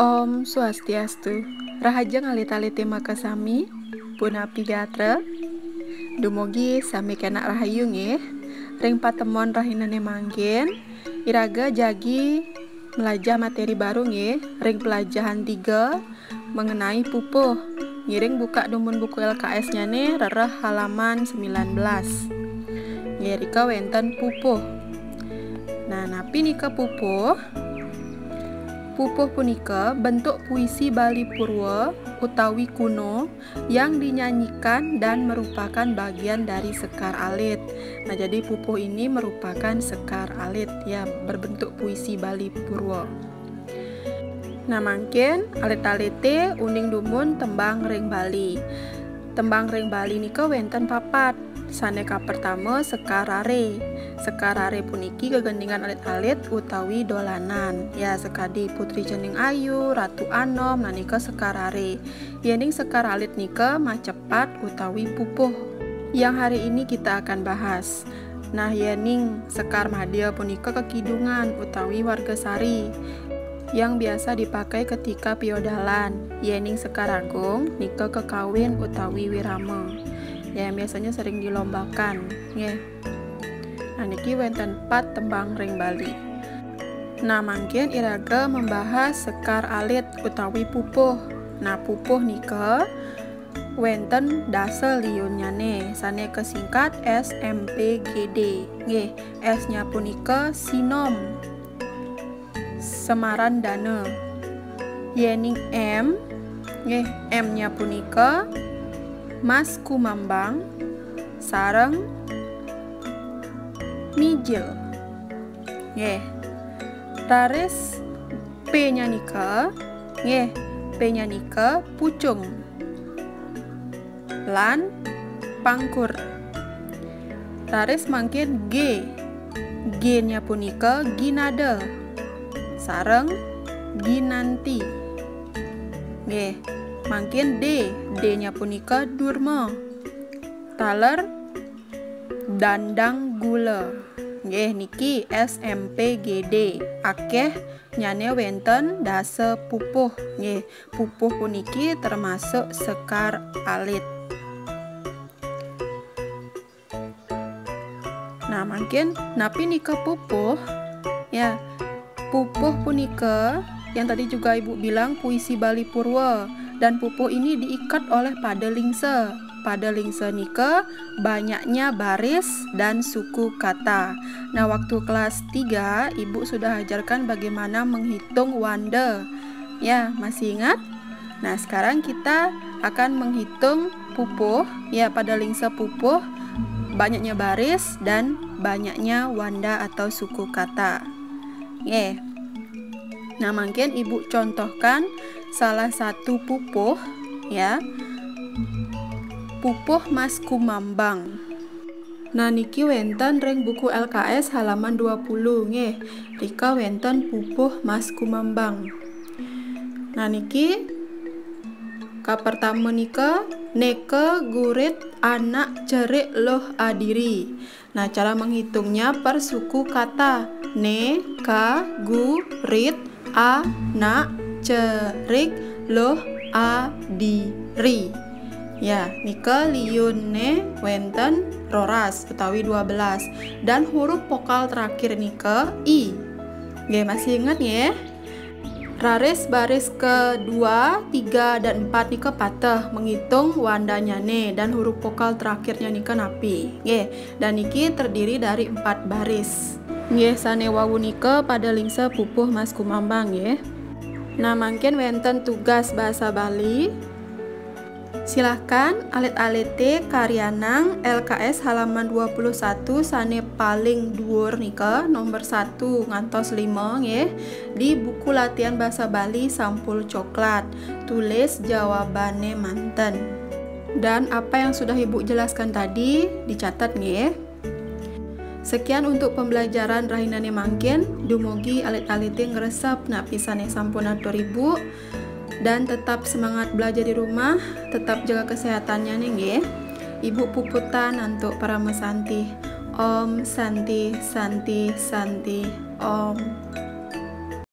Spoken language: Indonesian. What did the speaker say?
Om Swastiastu, Rahaja ngalita-liti makasami, Punapi gatra, Dumugi sami kena rahayu nggih, ring patemon rahinane mangkin, iraga jagi melajah materi baru nggih, ring pelajaran 3 mengenai pupuh. Ngiring buka dumun buku LKS-nya nih, rereh halaman 19. Ngerika wenten pupuh. Nah, napi nika pupuh? Pupuh punika bentuk puisi Bali Purwa utawi kuno yang dinyanyikan dan merupakan bagian dari sekar alit. Nah, jadi pupuh ini merupakan sekar alit ya, berbentuk puisi Bali Purwa. Nah, mangkin alit-alite uning dumun tembang ring Bali. Tembang ring Bali nika wenten papat. Saneka pertama sekarare. Sekarare puniki kegendingan alit-alit utawi dolanan. Ya, sekadi Putri Jening Ayu, Ratu Anom, nanika sekarare. Yening sekar alit nika macepat utawi pupuh. Yang hari ini kita akan bahas. Nah, yening sekar madya punika kekidungan utawi wargasari yang biasa dipakai ketika piodalan. Yening sekar agung nika kekawin utawi wirama. Ya, biasanya sering dilombakan ya. Nah, niki wenten 4 tembang ring Bali. Nah, mangkin iraga membahas sekar alit utawi pupuh. Nah, pupuh nika wenten dasa liyunnyane sane kesingkat SMPGD nggih. S-nya punika sinom semaran dana. Yening M nggih, M-nya punika Mas Kumambang sareng mijil. Nggih. Raris P-nya nika nggih, P-nya nika pucung lan pangkur. Raris mangkin G. G-nya punika ginada sareng ginanti. Nggih. Mangkin D. D-nya punika durma taler dandang gula. Nggih, niki SMPGD. Akeh nyane wenten dasa pupuh. Nggih, pupuh puniki termasuk sekar alit. Nah, mungkin napi nika pupuh ya. Pupuh punika yang tadi juga Ibu bilang puisi Bali Purwa, dan pupuh ini diikat oleh pada lingse. Pada lingse nika banyaknya baris dan suku kata. Nah, waktu kelas 3 Ibu sudah ajarkan bagaimana menghitung wanda. Ya, masih ingat? Nah, sekarang kita akan menghitung pupuh ya, pada lingse pupuh banyaknya baris dan banyaknya wanda atau suku kata. Nah, mungkin Ibu contohkan salah satu pupuh ya. Pupuh Mas Kumambang. Nah, niki wenten ring buku LKS halaman 20 nggih. Rika wenten pupuh Mas Kumambang. Nah, niki ka pertama nika neke gurit anak cerik loh adiri. Nah, cara menghitungnya per suku kata. Ne, ka, gurit, anak, cerik, loh, adiri. Ya, nika liyune wenten roras utawi 12 dan huruf vokal terakhir nika i. Nggih, masih ingat ya? Raris baris kedua, 3 dan 4 nika patah menghitung wandanya ne dan huruf vokal terakhirnya nika napi. Nggih, dan niki terdiri dari 4 baris. Nggih, sane wawu nika pada lingse pupuh Mas Kumambang nggih. Nah, mungkin wenten tugas bahasa Bali. Silahkan alit-alite karyanang LKS halaman 21 sane paling dhuwur nika nomor 1 ngantos 5 nggih, di buku latihan bahasa Bali sampul coklat. Tulis jawabane manten. Dan apa yang sudah Ibu jelaskan tadi dicatat nggih. Sekian untuk pembelajaran rahinane mangkin. Dumugi alit-alite ngresep napisane sampun atur Ibu. Dan tetap semangat belajar di rumah, tetap jaga kesehatannya nih nggih. Ibu puputan untuk para mesanti. Om Santi Santi Santi Om.